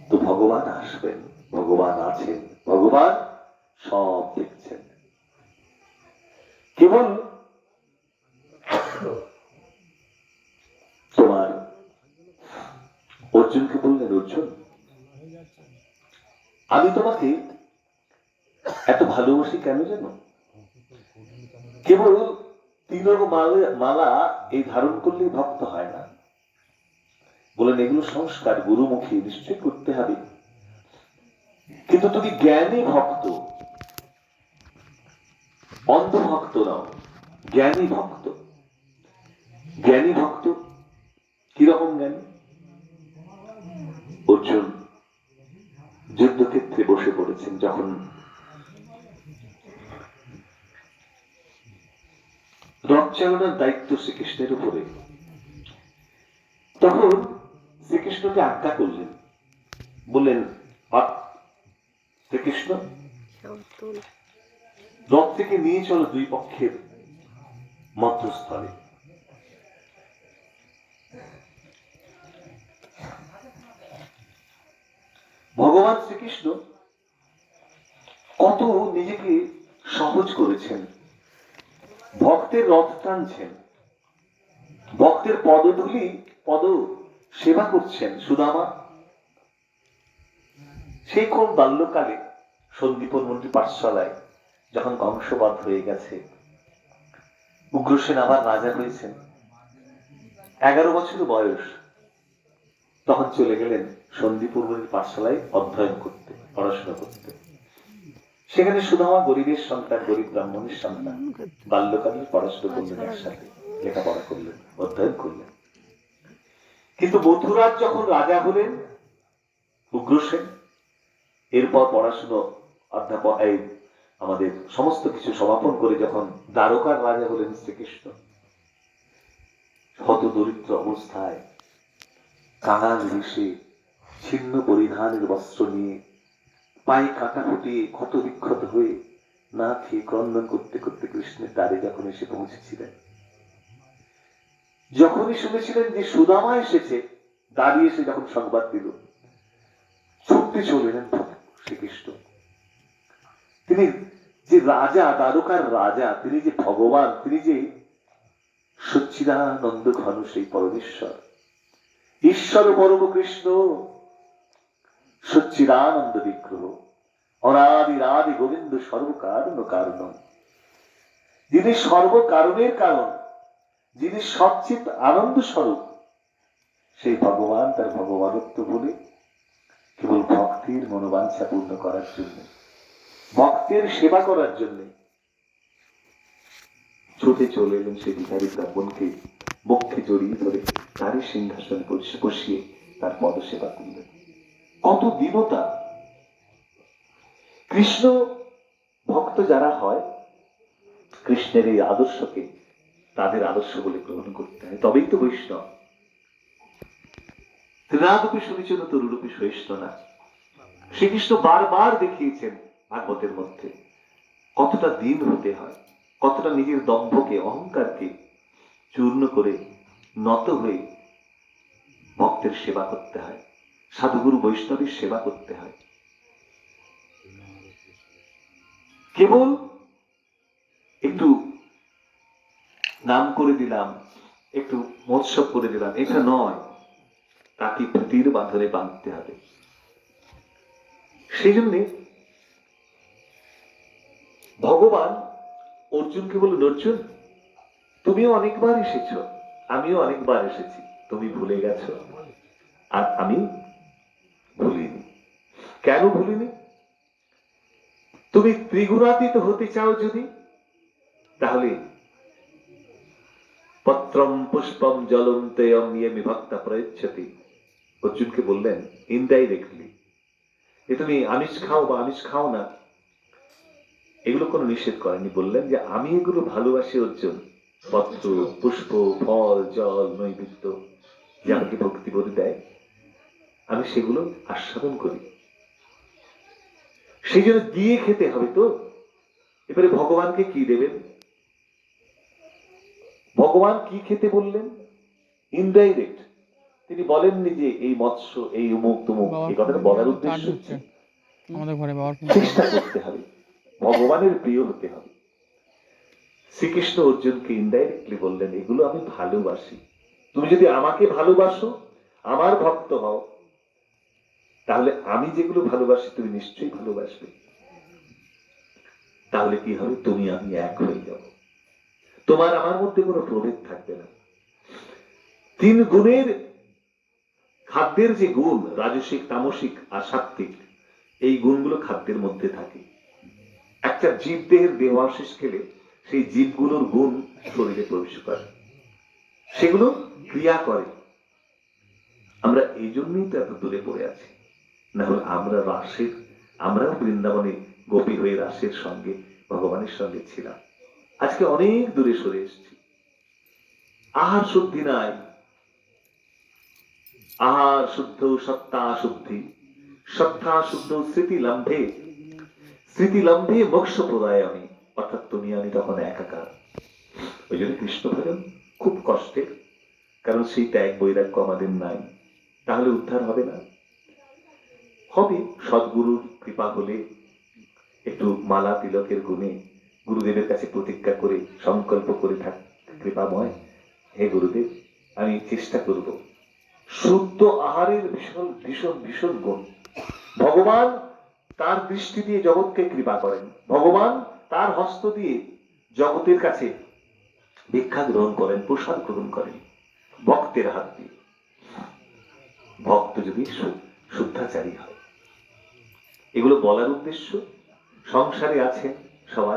তো ভগবান আসবেন, ভগবান আছেন, ভগবান সব দেখছেন। কেবল তোমার অর্জুনকে বললেন, অর্জুন আমি তোমাকে এত ভালোবাসি কেন জানো? কেবল তিলক মালা এই ধারণ করলেই ভক্ত হয় না। বলেন এগুলো সংস্কার গুরুমুখী নিশ্চয় করতে হবে, কিন্তু তুমি জ্ঞানী ভক্ত, অন্ধ ভক্ত নাও, জ্ঞানী ভক্ত। জ্ঞানী ভক্ত কিরকম জ্ঞানী? অর্জুন যুদ্ধক্ষেত্রে বসে পড়েছেন, যখন রথ চালনার দায়িত্ব শ্রীকৃষ্ণের উপরে, তখন শ্রীকৃষ্ণকে আজ্ঞা করলেন, বললেন শ্রীকৃষ্ণ রথ থেকে নিয়ে চলো দুই পক্ষের মধ্যস্থলে। ভগবান শ্রীকৃষ্ণ কত নিজেকে সহজ করেছেন, ভক্তের রথ টানছেন, ভক্তের পদধূলি পদ সেবা করছেন সুদামা। সেই কোন বাল্যকালে সন্দীপন মন্ত্রী পাঠশালায় যখন কংসবধ হয়ে গেছে, উগ্রসেন আবার রাজা হয়েছেন, 11 বছর বয়স, তখন চলে গেলেন সন্দীপুর মন্ত্রী পাঠশালায় অধ্যয়ন করতে, পড়াশোনা করতে। সেখানে সুদামা গরিবের সন্তান, গরিব ব্রাহ্মণের সন্তান, বাল্যকালে পড়াশোনা করলেন, একসাথে লেখাপড়া করলেন, অধ্যয়ন করলেন। কিন্তু মথুরার যখন রাজা হলেন উগ্রসেন, এরপর পড়াশুনো অধ্যাপক আমাদের সমস্ত কিছু সমাপন করে যখন দ্বারকার রাজা হলেন শ্রীকৃষ্ণ, হত দরিদ্র অবস্থায় কাঙাল বেশে ছিন্ন পরিধানের বস্ত্র নিয়ে পায়ে কাঁটা ফুটিয়ে ক্ষত বিক্ষত হয়ে না খেয়ে ক্রন্দন করতে করতে কৃষ্ণের দ্বারে যখন এসে পৌঁছেছিলেন, যখনই শুনেছিলেন যে সুদামা এসেছে, দাঁড়িয়ে এসে যখন সংবাদ দিল, ছুটতে চলেন শ্রীকৃষ্ণ। তিনি যে রাজা, দ্বারকার রাজা, তিনি যে ভগবান, তিনি যে সচ্চিদানন্দ ঘন সেই পরমেশ্বর, ঈশ্বর পরম কৃষ্ণ, সচ্চিদানন্দ বিগ্রহ, অনাদি রাদি গোবিন্দ সর্বকারণ কারণ, যিনি সর্বকারণের কারণ, যিনি সচ্চিত আনন্দ স্বরূপ, সেই ভগবান তার ভগবানত্ব বলে কেবল ভক্তির মনোবাঞ্ছা পূর্ণ করার জন্য, ভক্তের সেবা করার জন্য ছুটে চলে এলেন সেই ভিখারী ব্রাহ্মণকে বক্ষে জড়িয়ে ধরে তারই সিংহাসনে বসিয়ে তার পদসেবা করলেন। কত দীনতা! কৃষ্ণ ভক্ত যারা হয়, কৃষ্ণের এই আদর্শকে তাদের আদর্শ বলে গ্রহণ করতে হয়, তবেই তো বৈষ্ণব। ত্রিনাদপি শুনেছেন তরুরূপী সহিষ্ণু না। শ্রীকৃষ্ণ বারবার দেখিয়েছেন ভাগবতের মধ্যে কতটা দীন হতে হয়, কতটা নিজের দম্ভকে, অহংকারকে চূর্ণ করে নত হয়ে ভক্তের সেবা করতে হয়, সাধুগুরু বৈষ্ণবের সেবা করতে হয়। কেবল একটু নাম করে দিলাম, একটু মহোৎসব করে দিলাম, এটা নয়, তাকে পুঁতির বাঁধনে বাঁধতে হবে। সেই জন্যে ভগবান অর্জুনকে বললেন, অর্জুন তুমিও অনেকবার এসেছ, আমিও অনেকবার এসেছি, তুমি ভুলে গেছো আর আমি ভুলিনি। কেন ভুলিনি? তুমি ত্রিগুণাতীত হতে চাও যদি, তাহলে পত্রম পুষ্পম জলম তেয়ম নিয়ে বিভক্তা প্রয়চ্ছতি। অর্জুনকে বললেন ইনডাইরেক্টলি, যে তুমি আমিষ খাও বা আমিষ খাও না, এগুলো কোনো নিষেধ করেনি। বললেন যে আমি এগুলো ভালোবাসি অর্জুন, পত্র, পুষ্প, ফল, জল, নৈবেদ্য যে আমাকে ভক্তিবোধ দেয়, আমি সেগুলো আস্বাদন করি। সেই জন্য দিয়ে খেতে হবে। তো এবারে ভগবানকে কি দেবেন? ভগবান কি খেতে বললেন? ইনডাইরেক্ট, তিনি বলেননি যে এই মৎস্য, এই অমুক তুমুক। বাবার এই কথাটা ফোনে বলার চার্জ উদ্দেশ্য হচ্ছে হচ্ছে আমাদের ঘরে, বাবার ফোন চেষ্টা করতে হবে, ভগবানের প্রিয় হতে হবে। শ্রীকৃষ্ণ অর্জুনকে ইনডাইরেক্টলি বললেন, এগুলো আমি ভালোবাসি। তুমি যদি আমাকে ভালোবাসো, আমার ভক্ত হও, তাহলে আমি যেগুলো ভালোবাসি তুমি নিশ্চয়ই ভালোবাসবে। তাহলে কি হবে? তুমি আমি এক হয়ে যাব, তোমার আমার মধ্যে কোনো প্রভেদ থাকবে না। তিন গুণের, খাদ্যের যে গুণ, রাজসিক, তামসিক আর সাত্ত্বিক, এই গুণগুলো খাদ্যের মধ্যে থাকে। একটা জীব দেহের দেহাবশেষ খেলে সেই জীবগুলোর গুণ শরীরে প্রবেশ করে, সেগুলো ক্রিয়া করে। আমরা এই জন্যই তো এত দূরে পড়ে আছি। না হলে আমরাও বৃন্দাবনে গোপী হয়ে রাসের সঙ্গে, ভগবানের সঙ্গে ছিলাম। আজকে অনেক দূরে সরে এসেছি। আহার শুদ্ধি নাই। আহার শুদ্ধ সত্তা শুদ্ধি, সত্তা শুদ্ধ স্মৃতিলম্ভে, স্মৃতিলম্ভে মোক্ষ প্রদায়নে। অর্থাৎ তুমি আমি তখন একাকার। ওই জন্য কৃষ্ণ ভজন খুব কষ্টের, কারণ সেই ত্যাগ বৈরাগ্য আমাদের নাই। তাহলে উদ্ধার হবে না। হবে সদ্গুরুর কৃপা হলে, একটু মালা তিলকের গুণে গুরুদেবের কাছে প্রতিজ্ঞা করে সংকল্প করে থাক, কৃপাময় হে গুরুদেব, আমি চেষ্টা করব। শুদ্ধ আহারের ভীষণ ভীষণ ভীষণ গুণ। ভগবান তার দৃষ্টি দিয়ে জগৎকে কৃপা করেন, ভগবান তার হস্ত দিয়ে জগতের কাছে ভিক্ষা গ্রহণ করেন, প্রসাদ গ্রহণ করেন ভক্তের হাত দিয়ে। ভক্ত যদি শুদ্ধাচারী হয়। এগুলো বলার উদ্দেশ্য, সংসারে আছেন সবাই,